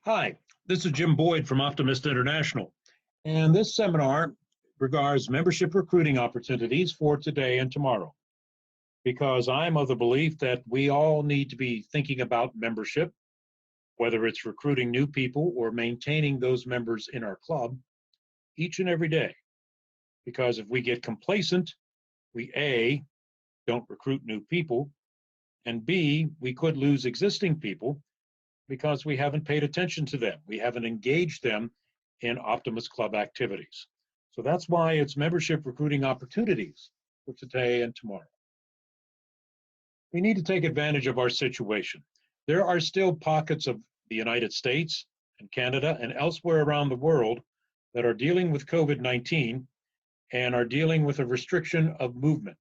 Hi, this is Jim Boyd from Optimist International, and this seminar regards membership recruiting opportunities for today and tomorrow. Because I'm of the belief that we all need to be thinking about membership, whether it's recruiting new people or maintaining those members in our club each and every day. Because if we get complacent, we A, don't recruit new people, and B, we could lose existing people because we haven't paid attention to them. We haven't engaged them in Optimist Club activities. So that's why it's membership recruiting opportunities for today and tomorrow. We need to take advantage of our situation. There are still pockets of the United States and Canada and elsewhere around the world that are dealing with COVID-19 and are dealing with a restriction of movement.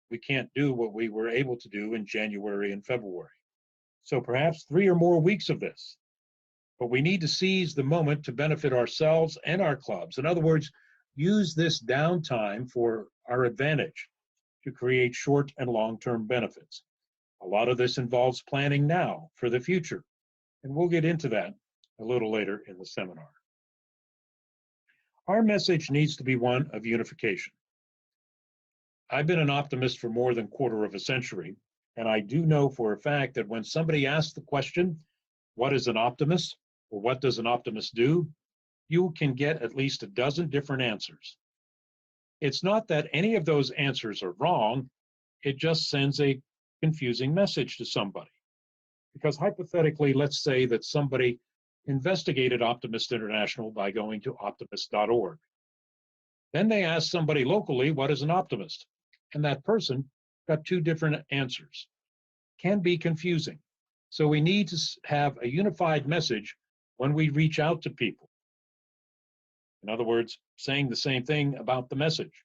We can't do what we were able to do in January and February. So perhaps 3 or more weeks of this. But we need to seize the moment to benefit ourselves and our clubs. In other words, use this downtime for our advantage to create short and long-term benefits. A lot of this involves planning now for the future, and we'll get into that a little later in the seminar. Our message needs to be one of unification. I've been an optimist for more than a quarter of a century, and I do know for a fact that when somebody asks the question, what is an optimist, or what does an optimist do, you can get at least a dozen different answers. It's not that any of those answers are wrong, it just sends a confusing message to somebody. Because hypothetically, let's say that somebody investigated Optimist International by going to optimist.org. Then they asked somebody locally, what is an optimist? And that person got 2 different answers. Can be confusing. So we need to have a unified message when we reach out to people. In other words, saying the same thing about the message.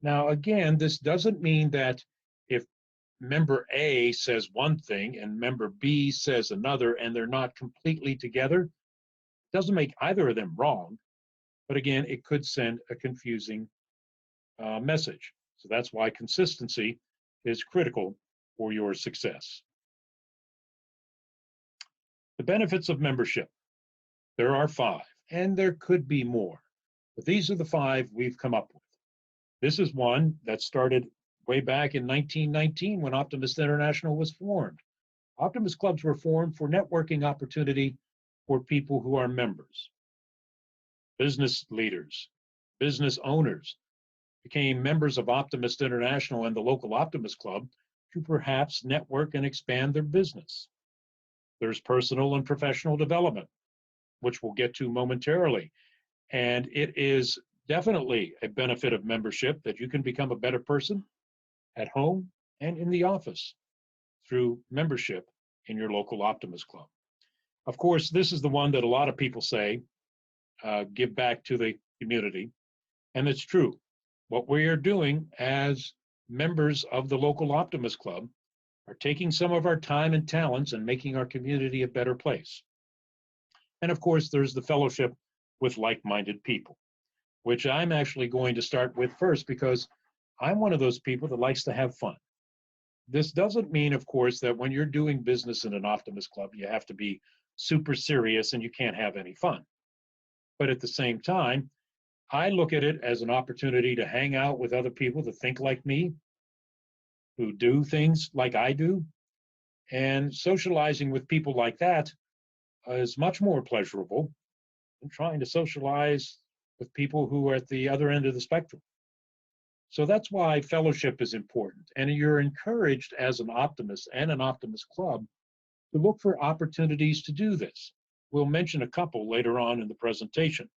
Now, again, this doesn't mean that if member A says one thing and member B says another and they're not completely together, it doesn't make either of them wrong. But again, it could send a confusing message. So that's why consistency is critical for your success. The benefits of membership. There are 5, and there could be more, but these are the 5 we've come up with. This is one that started way back in 1919 when Optimist International was formed. Optimist clubs were formed for networking opportunity for people who are members. Business leaders, business owners became members of Optimist International and the local Optimist Club to perhaps network and expand their business. There's personal and professional development, which we'll get to momentarily. And it is definitely a benefit of membership that you can become a better person at home and in the office through membership in your local Optimist Club. Of course, this is the one that a lot of people say, give back to the community. And it's true. What we are doing as members of the local Optimist Club are taking some of our time and talents and making our community a better place. And of course, there's the fellowship with like-minded people, which I'm actually going to start with first because I'm one of those people that likes to have fun. This doesn't mean, of course, that when you're doing business in an Optimist Club, you have to be super serious and you can't have any fun. But at the same time, I look at it as an opportunity to hang out with other people that think like me, who do things like I do, and socializing with people like that is much more pleasurable than trying to socialize with people who are at the other end of the spectrum. So that's why fellowship is important, and you're encouraged as an optimist and an Optimist Club to look for opportunities to do this. We'll mention a couple later on in the presentation,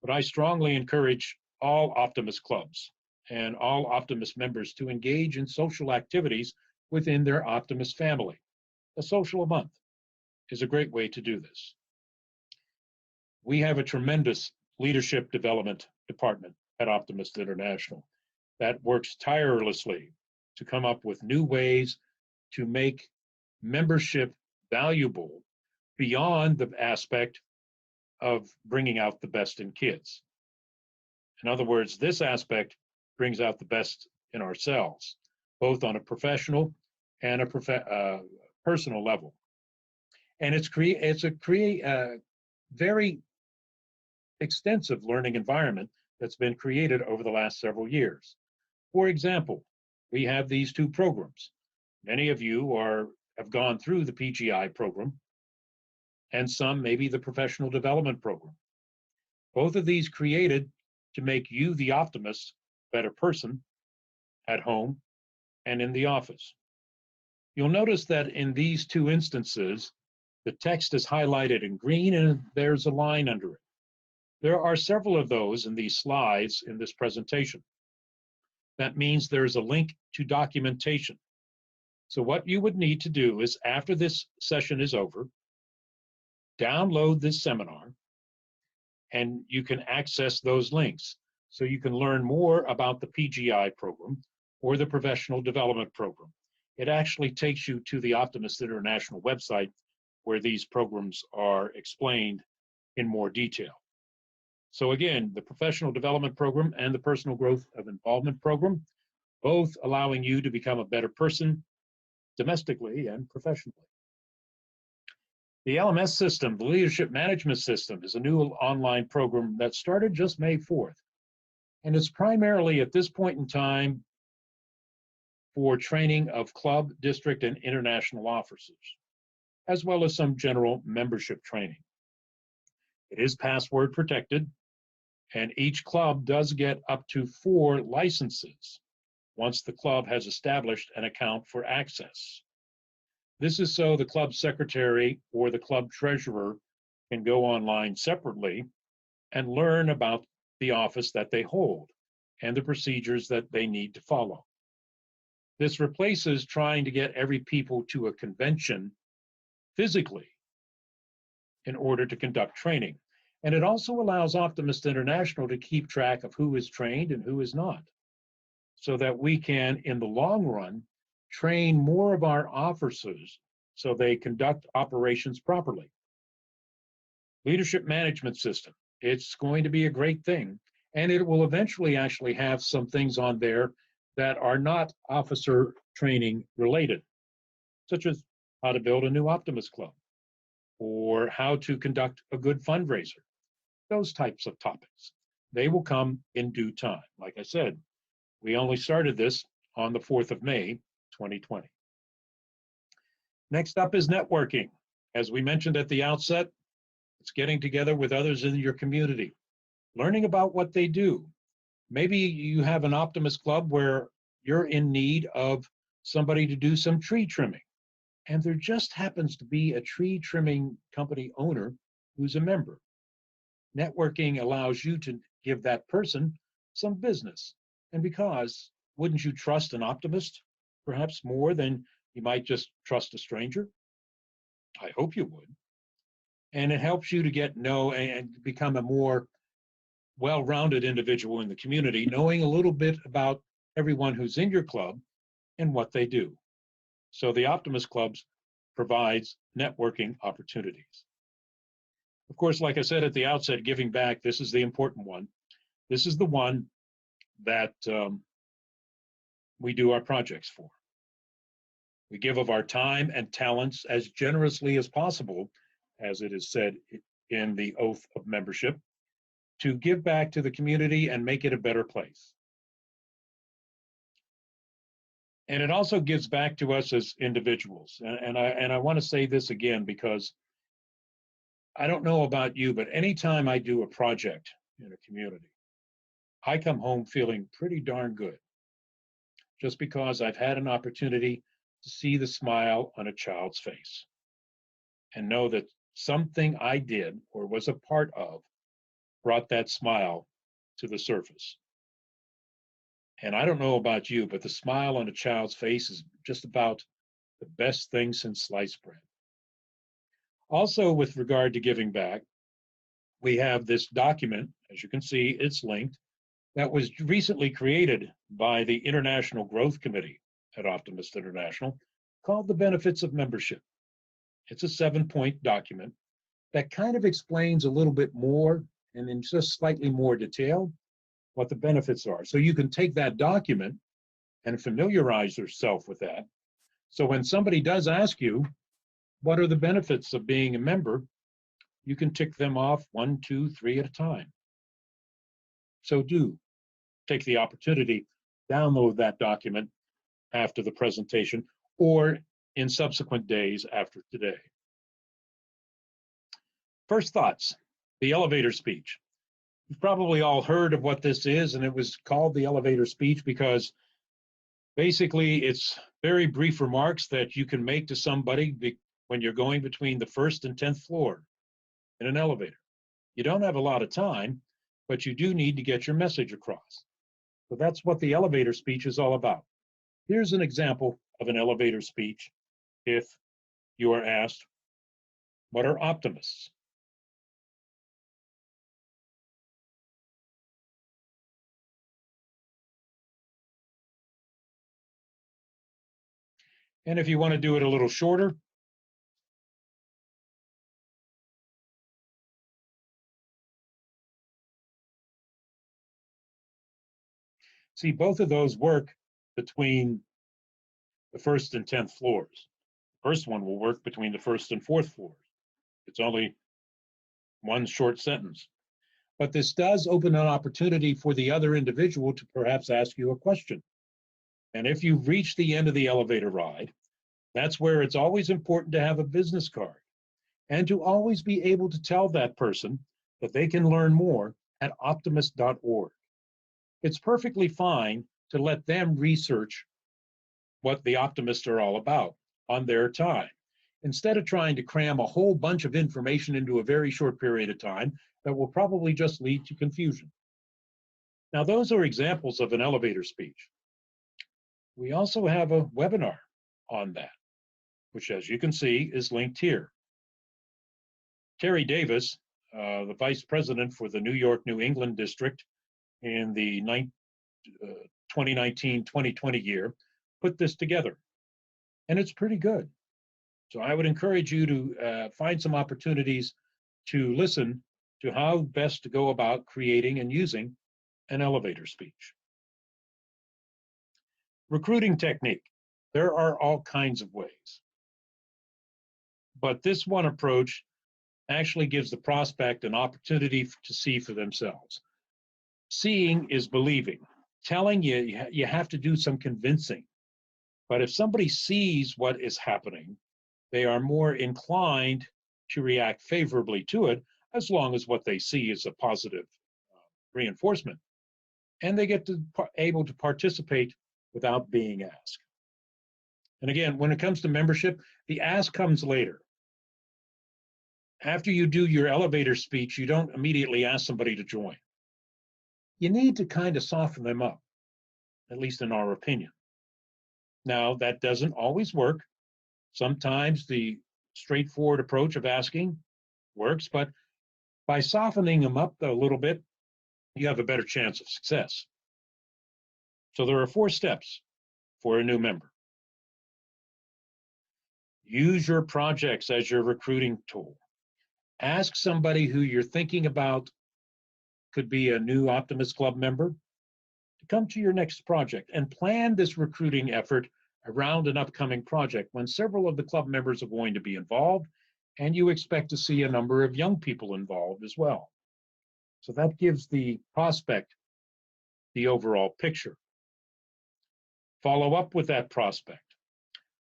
but I strongly encourage all Optimist clubs and all Optimist members to engage in social activities within their Optimist family. A social a month is a great way to do this. We have a tremendous leadership development department at Optimist International that works tirelessly to come up with new ways to make membership valuable beyond the aspect of bringing out the best in kids. In other words, this aspect brings out the best in ourselves, both on a professional and a personal level. And it's a very extensive learning environment that's been created over the last several years. For example, we have these two programs. Many of you have gone through the PGI program, and some maybe the professional development program. Both of these created to make you, the optimist, better person at home and in the office. You'll notice that in these two instances, the text is highlighted in green and there's a line under it. There are several of those in these slides in this presentation. That means there's a link to documentation. So what you would need to do is, after this session is over, download this seminar, and you can access those links. So you can learn more about the PGI program or the professional development program. It actually takes you to the Optimist International website where these programs are explained in more detail. So again, the professional development program and the personal growth of involvement program, both allowing you to become a better person domestically and professionally. The LMS system, the Leadership Management System, is a new online program that started just May 4th. And it's primarily at this point in time for training of club, district, and international officers, as well as some general membership training. It is password protected, and each club does get up to 4 licenses once the club has established an account for access. This is so the club secretary or the club treasurer can go online separately and learn about the office that they hold and the procedures that they need to follow. This replaces trying to get every people to a convention physically in order to conduct training. And it also allows Optimist International to keep track of who is trained and who is not, so that we can, in the long run, train more of our officers so they conduct operations properly. Leadership Management System, it's going to be a great thing, and it will eventually actually have some things on there that are not officer training related, such as how to build a new Optimist Club or how to conduct a good fundraiser, those types of topics. They will come in due time. Like I said, we only started this on the 4th of May, 2020. Next up is networking. As we mentioned at the outset, it's getting together with others in your community, learning about what they do. Maybe you have an Optimist Club where you're in need of somebody to do some tree trimming, and there just happens to be a tree trimming company owner who's a member. Networking allows you to give that person some business. And because, wouldn't you trust an optimist perhaps more than you might just trust a stranger? I hope you would. And it helps you to get know and become a more well-rounded individual in the community, knowing a little bit about everyone who's in your club and what they do. So the Optimist Clubs provides networking opportunities. Of course, like I said at the outset, giving back, this is the important one. This is the one that we do our projects for. We give of our time and talents as generously as possible, as it is said in the oath of membership, to give back to the community and make it a better place. And it also gives back to us as individuals. And I want to say this again, because I don't know about you, but anytime I do a project in a community, I come home feeling pretty darn good, just because I've had an opportunity to see the smile on a child's face and know that something I did or was a part of brought that smile to the surface. And I don't know about you, but the smile on a child's face is just about the best thing since sliced bread. Also, with regard to giving back, we have this document, as you can see, it's linked, that was recently created by the International Growth Committee at Optimist International, called The Benefits of Membership. It's a 7-point document that kind of explains a little bit more and in just slightly more detail what the benefits are. So you can take that document and familiarize yourself with that. So when somebody does ask you, What are the benefits of being a member? You can tick them off 1, 2, 3 at a time. So do take the opportunity, download that document after the presentation or in subsequent days after today. First thoughts, the elevator speech. You've probably all heard of what this is, and it was called the elevator speech because basically it's very brief remarks that you can make to somebody when you're going between the first and 10th floor in an elevator. You don't have a lot of time, but you do need to get your message across. So that's what the elevator speech is all about. Here's an example of an elevator speech if you are asked, what are optimists? And if you want to do it a little shorter, see, both of those work between the first and 10th floors. The first one will work between the first and fourth floors. It's only one short sentence. But this does open an opportunity for the other individual to perhaps ask you a question. And if you've reached the end of the elevator ride, that's where it's always important to have a business card and to always be able to tell that person that they can learn more at optimist.org. It's perfectly fine to let them research what the optimists are all about on their time, instead of trying to cram a whole bunch of information into a very short period of time that will probably just lead to confusion. Now, those are examples of an elevator speech. We also have a webinar on that, which, as you can see, is linked here. Terry Davis, the vice president for the New York, New England district in the 2019-2020 year, put this together. And it's pretty good. So I would encourage you to find some opportunities to listen to how best to go about creating and using an elevator speech. Recruiting technique. There are all kinds of ways. But this one approach actually gives the prospect an opportunity to see for themselves. Seeing is believing. Telling you have to do some convincing. But if somebody sees what is happening, they are more inclined to react favorably to it, as long as what they see is a positive reinforcement. And they get to able to participate without being asked. And again, when it comes to membership, the ask comes later. After you do your elevator speech, you don't immediately ask somebody to join. You need to kind of soften them up, at least in our opinion. Now, that doesn't always work. Sometimes the straightforward approach of asking works, but by softening them up a little bit, you have a better chance of success. So there are 4 steps for a new member. Use your projects as your recruiting tool. Ask somebody who you're thinking about could be a new Optimist Club member to come to your next project and plan this recruiting effort around an upcoming project when several of the club members are going to be involved, and you expect to see a number of young people involved as well. So that gives the prospect the overall picture. Follow up with that prospect.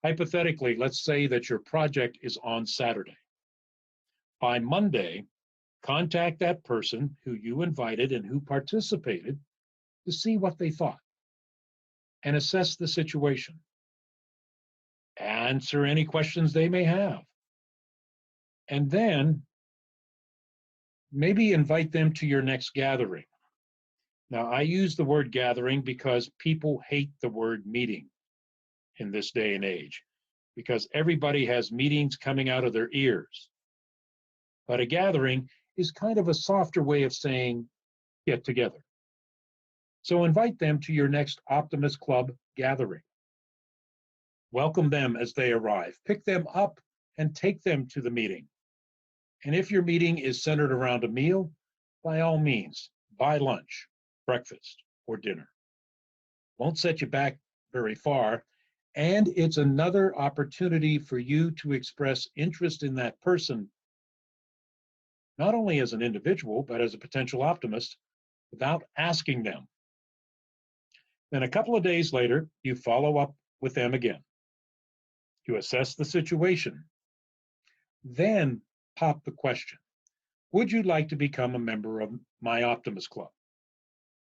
Hypothetically, let's say that your project is on Saturday. By Monday, contact that person who you invited and who participated to see what they thought and assess the situation. Answer any questions they may have. And then maybe invite them to your next gathering. Now, I use the word gathering because people hate the word meeting in this day and age, because everybody has meetings coming out of their ears. But a gathering is kind of a softer way of saying get together. So invite them to your next Optimist Club gathering. Welcome them as they arrive. Pick them up and take them to the meeting. And if your meeting is centered around a meal, by all means, buy lunch, breakfast, or dinner. Won't set you back very far, And it's another opportunity for you to express interest in that person, not only as an individual, but as a potential optimist, without asking them. Then a couple of days later, you follow up with them again. You assess the situation. Then pop the question: would you like to become a member of my Optimist Club,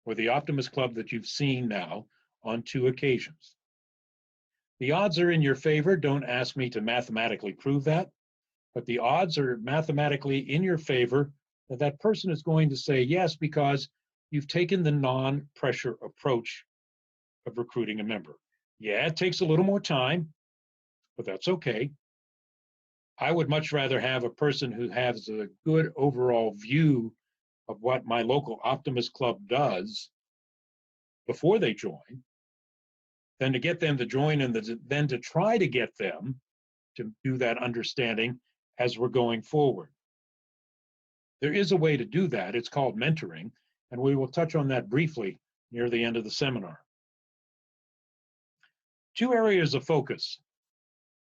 or the Optimist Club that you've seen now on 2 occasions? The odds are in your favor. Don't ask me to mathematically prove that, but the odds are mathematically in your favor that that person is going to say yes, because you've taken the non-pressure approach of recruiting a member. Yeah, it takes a little more time, but that's okay. I would much rather have a person who has a good overall view of what my local Optimist Club does before they join than to get them to join and then to try to get them to do that understanding as we're going forward. There is a way to do that. It's called mentoring, and we will touch on that briefly near the end of the seminar. 2 areas of focus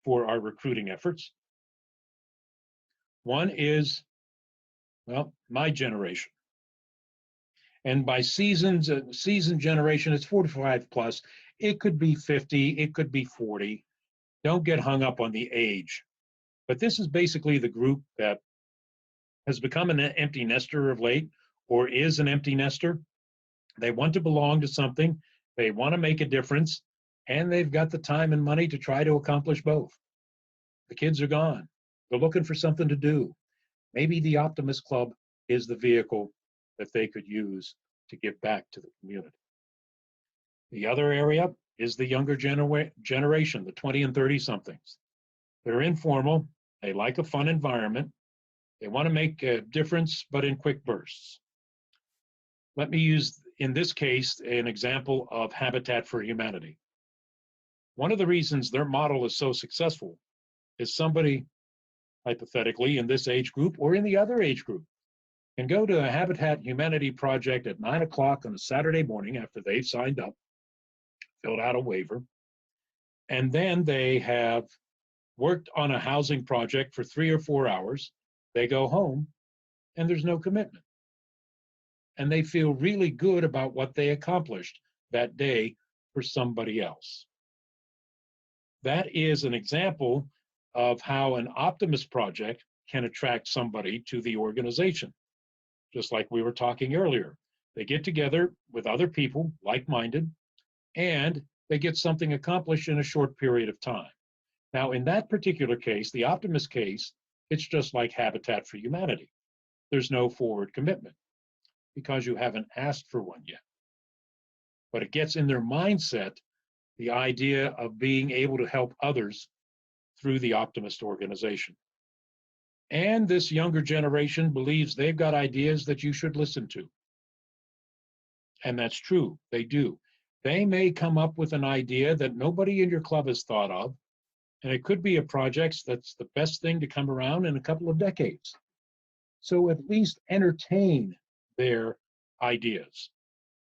for our recruiting efforts. One is, well, my generation. And by season generation, it's 45 plus. It could be 50, it could be 40. Don't get hung up on the age. But this is basically the group that has become an empty nester of late, or is an empty nester. They want to belong to something, they want to make a difference, and they've got the time and money to try to accomplish both. The kids are gone. They're looking for something to do. Maybe the Optimist Club is the vehicle that they could use to give back to the community. The other area is the younger generation, the 20 and 30 somethings. They're informal, they like a fun environment, they want to make a difference, but in quick bursts. Let me use, in this case, an example of Habitat for Humanity. One of the reasons their model is so successful is somebody, hypothetically, in this age group or in the other age group, can go to a Habitat Humanity project at 9 o'clock on a Saturday morning after they've signed up, filled out a waiver, and then they have worked on a housing project for 3 or 4 hours. They go home and there's no commitment. And they feel really good about what they accomplished that day for somebody else. That is an example of how an Optimist project can attract somebody to the organization. Just like we were talking earlier, they get together with other people, like-minded, and they get something accomplished in a short period of time. Now, in that particular case, the Optimist case, it's just like Habitat for Humanity. There's no forward commitment because you haven't asked for one yet. But it gets in their mindset the idea of being able to help others through the Optimist organization. And this younger generation believes they've got ideas that you should listen to. And that's true, they do. They may come up with an idea that nobody in your club has thought of, and it could be a project that's the best thing to come around in a couple of decades. So at least entertain their ideas.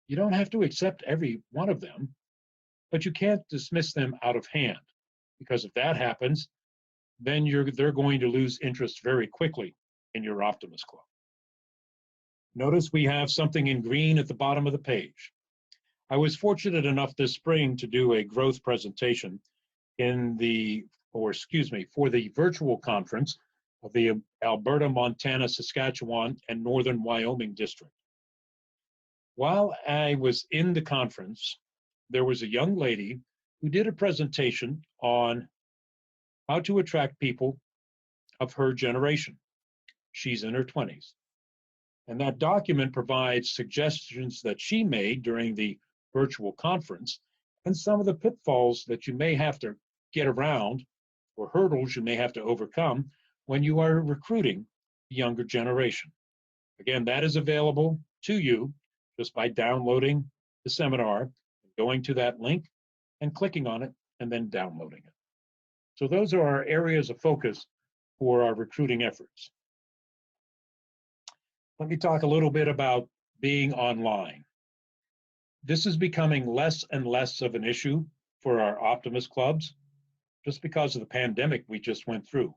You don't have to accept every one of them, but you can't dismiss them out of hand, because if that happens, then they're going to lose interest very quickly in your Optimist Club. Notice we have something in green at the bottom of the page. I was fortunate enough this spring to do a growth presentation for the virtual conference of the Alberta, Montana, Saskatchewan, and Northern Wyoming district. While I was in the conference, there was a young lady who did a presentation on how to attract people of her generation. She's in her 20s. And that document provides suggestions that she made during the virtual conference and some of the pitfalls that you may have to get around, or hurdles you may have to overcome when you are recruiting the younger generation. Again, that is available to you just by downloading the seminar, going to that link and clicking on it and then downloading it. So those are our areas of focus for our recruiting efforts. Let me talk a little bit about being online. This is becoming less and less of an issue for our Optimist clubs, just because of the pandemic we just went through.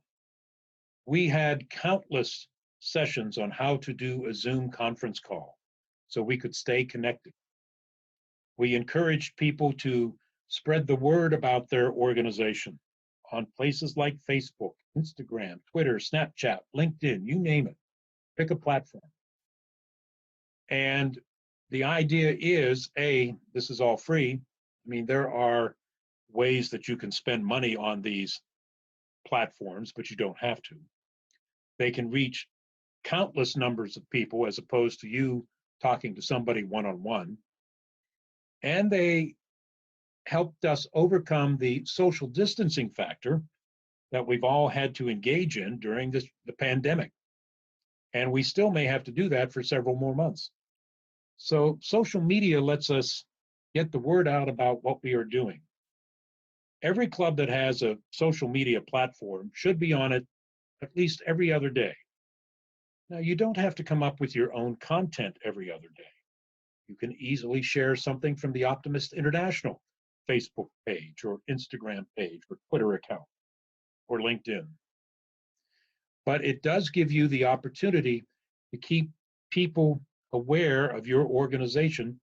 We had countless sessions on how to do a Zoom conference call so we could stay connected. We encouraged people to spread the word about their organization on places like Facebook, Instagram, Twitter, Snapchat, LinkedIn, you name it. Pick a platform. And the idea is, A, this is all free. I mean, there are ways that you can spend money on these platforms, but you don't have to. They can reach countless numbers of people as opposed to you talking to somebody one-on-one. And they helped us overcome the social distancing factor that we've all had to engage in during the pandemic. And we still may have to do that for several more months. So social media lets us get the word out about what we are doing. Every club that has a social media platform should be on it at least every other day. Now, you don't have to come up with your own content every other day. You can easily share something from the Optimist International Facebook page or Instagram page or Twitter account or LinkedIn. But it does give you the opportunity to keep people aware of your organization.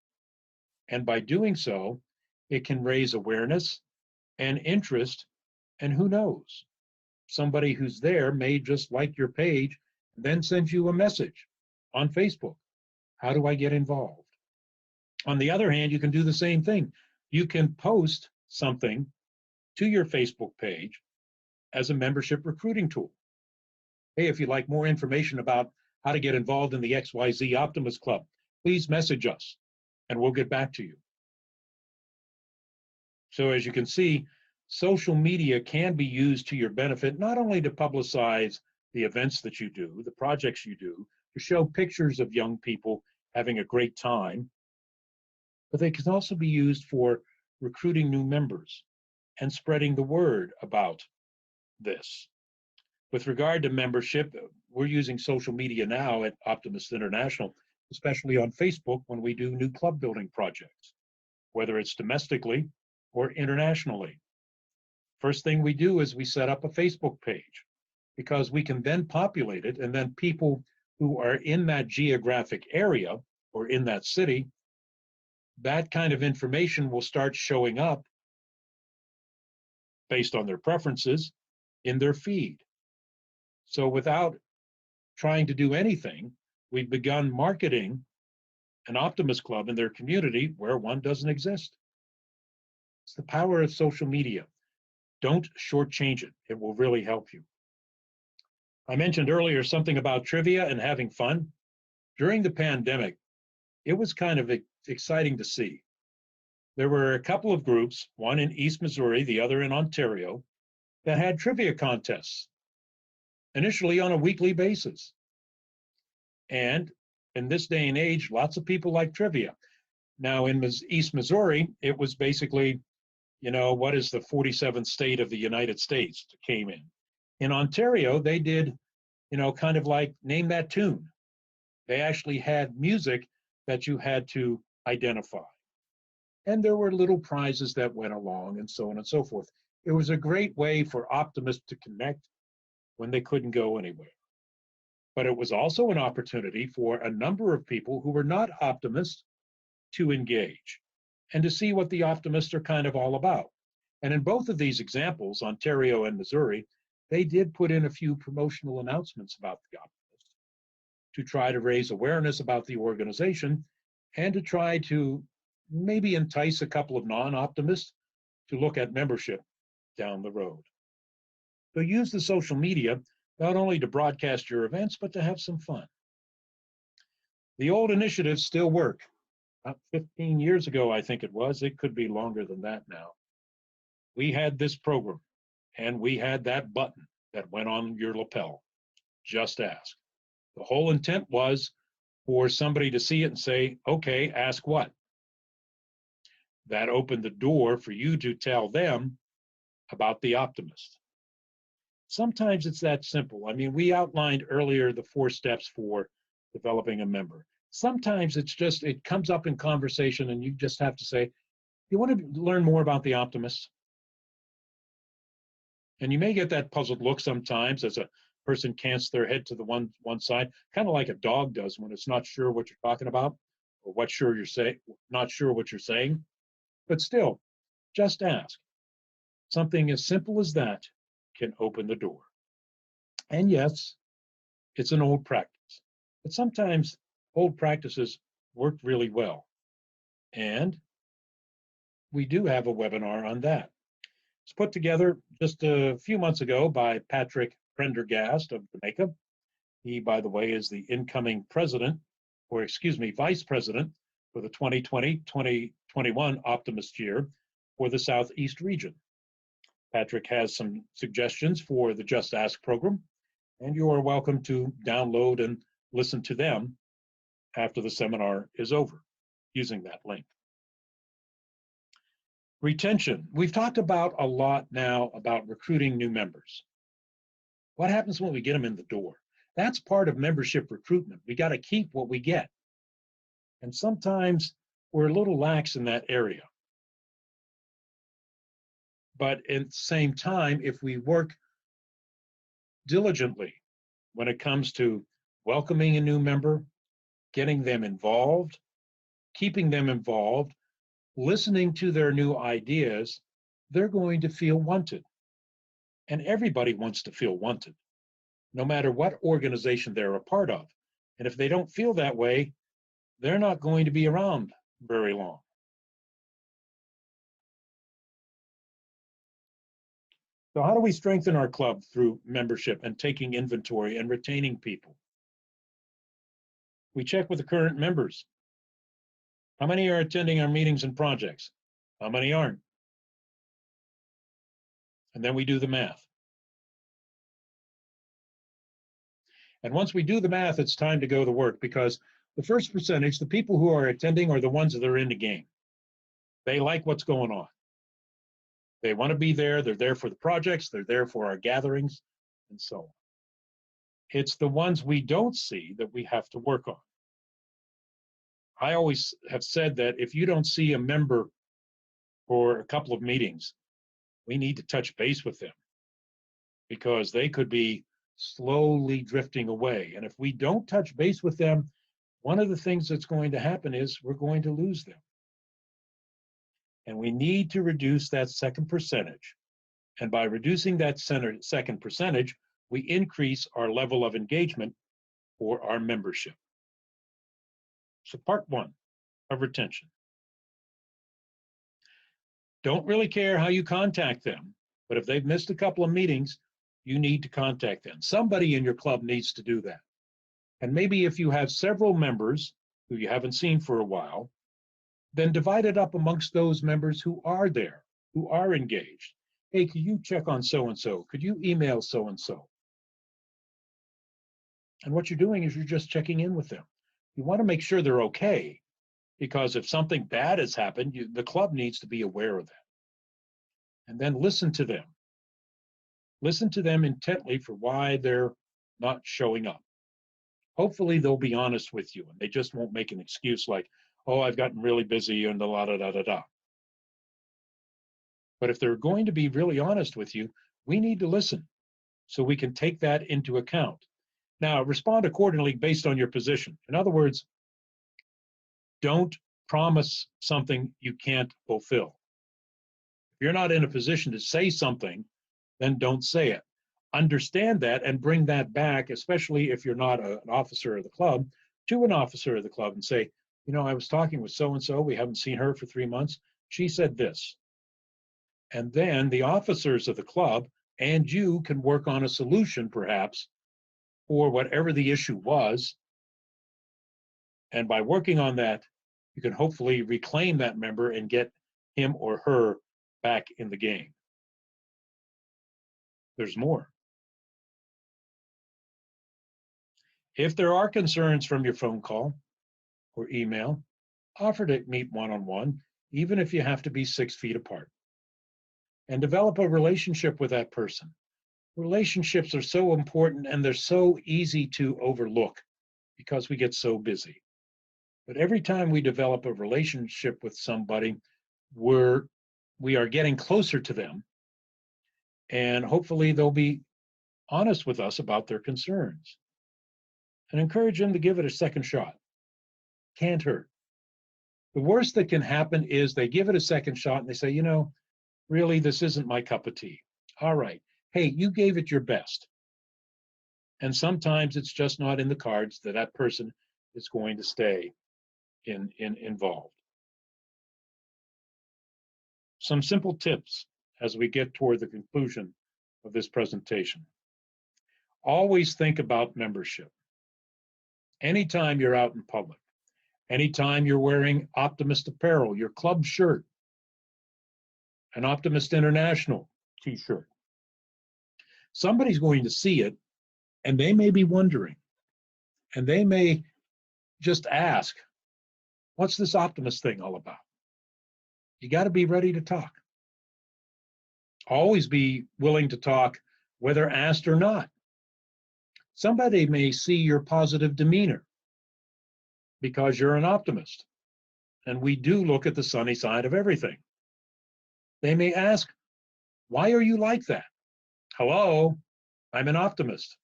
And by doing so, it can raise awareness and interest. And who knows, somebody who's there may just like your page, then send you a message on Facebook. How do I get involved? On the other hand, you can do the same thing. You can post something to your Facebook page as a membership recruiting tool. Hey, if you'd like more information about how to get involved in the XYZ Optimist Club, please message us and we'll get back to you. So as you can see, social media can be used to your benefit, not only to publicize the events that you do, the projects you do, to show pictures of young people having a great time, but they can also be used for recruiting new members and spreading the word about this. With regard to membership, we're using social media now at Optimist International, especially on Facebook when we do new club building projects, whether it's domestically or internationally. First thing we do is we set up a Facebook page because we can then populate it, and then people who are in that geographic area or in that city, that kind of information will start showing up based on their preferences in their feed. So without trying to do anything, we've begun marketing an Optimist Club in their community where one doesn't exist. It's the power of social media. Don't shortchange it. It will really help you. I mentioned earlier something about trivia and having fun. During the pandemic, it was kind of exciting to see. There were a couple of groups, one in East Missouri, the other in Ontario, that had trivia contests, initially on a weekly basis. And in this day and age, lots of people like trivia. Now, in East Missouri, it was basically, what is the 47th state of the United States that came in. In Ontario, they did, kind of like name that tune. They actually had music that you had to identify. And there were little prizes that went along and so on and so forth. It was a great way for optimists to connect when they couldn't go anywhere. But it was also an opportunity for a number of people who were not optimists to engage and to see what the optimists are kind of all about. And in both of these examples, Ontario and Missouri, they did put in a few promotional announcements about the optimists to try to raise awareness about the organization and to try to maybe entice a couple of non-optimists to look at membership down the road. So use the social media not only to broadcast your events, but to have some fun. The old initiatives still work. About 15 years ago, I think it was. It could be longer than that now. We had this program, and we had that button that went on your lapel. Just ask. The whole intent was for somebody to see it and say, okay, ask what? That opened the door for you to tell them about the optimist. Sometimes it's that simple. I mean, we outlined earlier the 4 steps for developing a member. Sometimes it's just, it comes up in conversation and you just have to say, You want to learn more about the Optimists? And you may get that puzzled look sometimes as a person cants their head to the one side, kind of like a dog does when it's not sure what you're talking about or what sure you're saying, not sure what you're saying. But still, just ask. Something as simple as that can open the door. And yes, it's an old practice, but sometimes old practices work really well. And we do have a webinar on that. It's put together just a few months ago by Patrick Prendergast of Jamaica. He, by the way, is the incoming president, or excuse me, vice president for the 2020-2021 Optimist year for the Southeast region. Patrick has some suggestions for the Just Ask program, and you are welcome to download and listen to them after the seminar is over using that link. Retention. We've talked about a lot now about recruiting new members. What happens when we get them in the door? That's part of membership recruitment. We got to keep what we get. And sometimes we're a little lax in that area. But at the same time, if we work diligently when it comes to welcoming a new member, getting them involved, keeping them involved, listening to their new ideas, they're going to feel wanted. And everybody wants to feel wanted, no matter what organization they're a part of. And if they don't feel that way, they're not going to be around very long. So how do we strengthen our club through membership and taking inventory and retaining people? We check with the current members. How many are attending our meetings and projects? How many aren't? And then we do the math. And once we do the math, it's time to go to work, because the first percentage, the people who are attending, are the ones that are in the game. They like what's going on. They want to be there. They're there for the projects. They're there for our gatherings, and so on. It's the ones we don't see that we have to work on. I always have said that if you don't see a member for a couple of meetings, we need to touch base with them, because they could be slowly drifting away. And if we don't touch base with them, one of the things that's going to happen is we're going to lose them. And we need to reduce that second percentage. And by reducing that second percentage, we increase our level of engagement for our membership. So part one of retention. Don't really care how you contact them, but if they've missed a couple of meetings, you need to contact them. Somebody in your club needs to do that. And maybe if you have several members who you haven't seen for a while, then divide it up amongst those members who are there, who are engaged. Hey, could you check on so-and-so? Could you email so-and-so? And what you're doing is you're just checking in with them. You want to make sure they're okay, because if something bad has happened, the club needs to be aware of that. And then listen to them. Listen to them intently for why they're not showing up. Hopefully they'll be honest with you, and they just won't make an excuse like, oh, I've gotten really busy and da da da da da. But if they're going to be really honest with you, we need to listen so we can take that into account. Now, respond accordingly based on your position. In other words, don't promise something you can't fulfill. If you're not in a position to say something, then don't say it. Understand that and bring that back, especially if you're not an officer of the club, to an officer of the club and say, you know, I was talking with so-and-so, we haven't seen her for 3 months. She said this. And then the officers of the club and you can work on a solution, perhaps, for whatever the issue was. And by working on that, you can hopefully reclaim that member and get him or her back in the game. There's more. If there are concerns from your phone call or email, offer to meet one-on-one, even if you have to be 6 feet apart. And develop a relationship with that person. Relationships are so important, and they're so easy to overlook because we get so busy. But every time we develop a relationship with somebody, we are getting closer to them, and hopefully they'll be honest with us about their concerns and encourage them to give it a second shot. Can't hurt. The worst that can happen is they give it a second shot and they say, really, this isn't my cup of tea. All right. Hey, you gave it your best. And sometimes it's just not in the cards that that person is going to stay involved. Some simple tips as we get toward the conclusion of this presentation. Always think about membership. Anytime you're out in public, anytime you're wearing Optimist apparel, your club shirt, an Optimist International t-shirt, somebody's going to see it and they may be wondering, and they may just ask, what's this Optimist thing all about? You got to be ready to talk. Always be willing to talk, whether asked or not. Somebody may see your positive demeanor because you're an optimist, and we do look at the sunny side of everything. They may ask, why are you like that? Hello, I'm an optimist.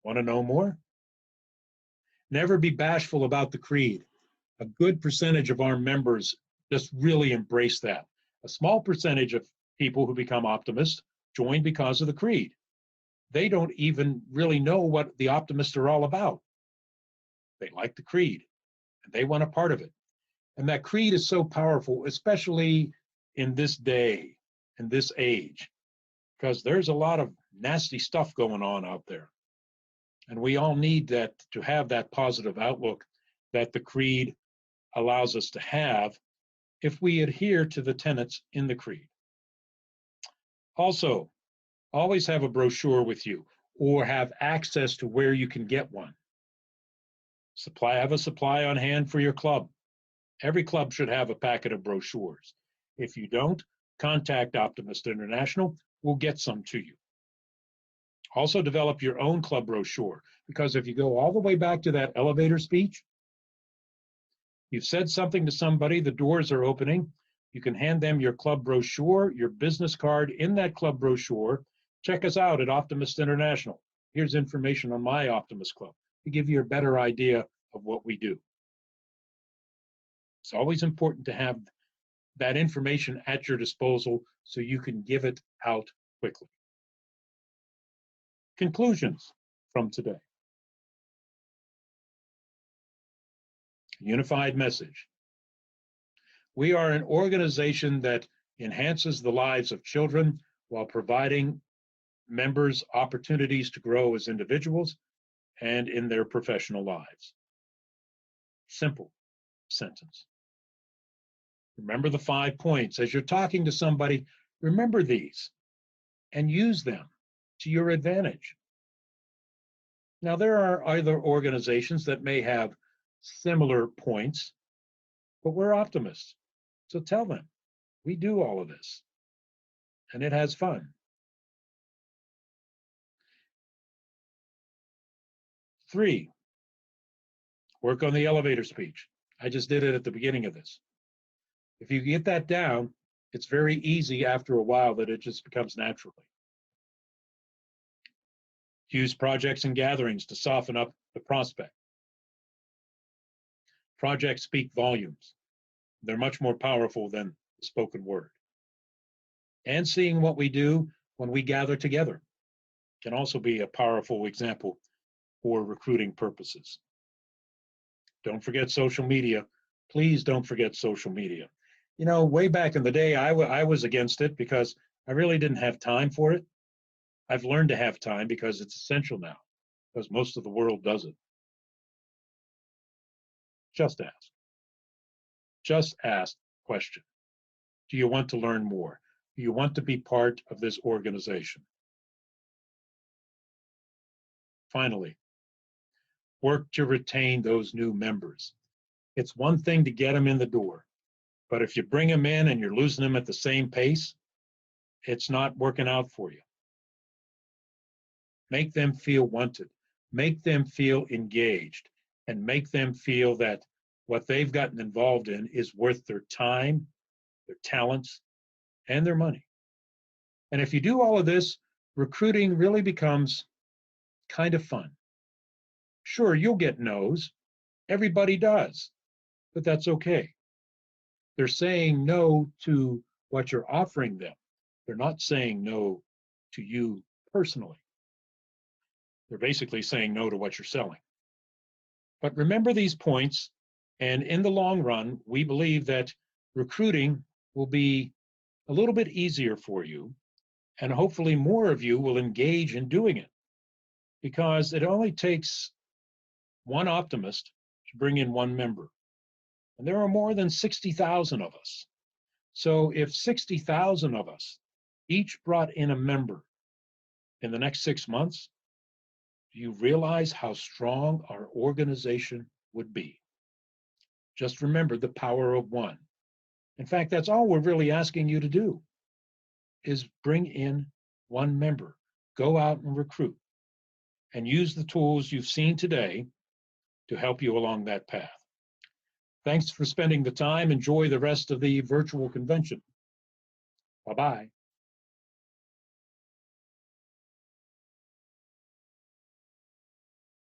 Want to know more? Never be bashful about the creed. A good percentage of our members just really embrace that. A small percentage of people who become optimists join because of the creed. They don't even really know what the optimists are all about. They like the creed, and they want a part of it. And that creed is so powerful, especially in this day, in this age, because there's a lot of nasty stuff going on out there. And we all need that to have that positive outlook that the creed allows us to have if we adhere to the tenets in the creed. Also, always have a brochure with you or have access to where you can get one. Have a supply on hand for your club. Every club should have a packet of brochures. If you don't, contact Optimist International. We'll get some to you. Also develop your own club brochure, because if you go all the way back to that elevator speech, you've said something to somebody, the doors are opening, you can hand them your club brochure, your business card in that club brochure. Check us out at Optimist International. Here's information on my Optimist Club to give you a better idea of what we do. It's always important to have that information at your disposal so you can give it out quickly. Conclusions from today. Unified message. We are an organization that enhances the lives of children while providing members opportunities to grow as individuals and in their professional lives. Simple sentence. Remember the 5 points. As you're talking to somebody, remember these and use them to your advantage. Now, there are other organizations that may have similar points, but we're optimists. So tell them, we do all of this, and it has fun. 3, work on the elevator speech. I just did it at the beginning of this. If you get that down, it's very easy after a while that it just becomes naturally. Use projects and gatherings to soften up the prospect. Projects speak volumes. They're much more powerful than the spoken word. And seeing what we do when we gather together can also be a powerful example for recruiting purposes. Don't forget social media. Please don't forget social media. Way back in the day, I was against it because I really didn't have time for it. I've learned to have time because it's essential now, because most of the world does it. Just ask. Just ask the question. Do you want to learn more? Do you want to be part of this organization? Finally, work to retain those new members. It's one thing to get them in the door, but if you bring them in and you're losing them at the same pace, it's not working out for you. Make them feel wanted, make them feel engaged, and make them feel that what they've gotten involved in is worth their time their talents, and their money. And if you do all of this, recruiting really becomes kind of fun. Sure, you'll get no's. Everybody does, but that's okay. They're saying no to what you're offering them. They're not saying no to you personally. They're basically saying no to what you're selling. But remember these points, and in the long run, we believe that recruiting will be a little bit easier for you, and hopefully more of you will engage in doing it, because it only takes one optimist to bring in one member. And there are more than 60,000 of us. So if 60,000 of us each brought in a member in the next 6 months, do you realize how strong our organization would be? Just remember the power of one. In fact, that's all we're really asking you to do is bring in one member. Go out and recruit and use the tools you've seen today to help you along that path. Thanks for spending the time. Enjoy the rest of the virtual convention. Bye-bye.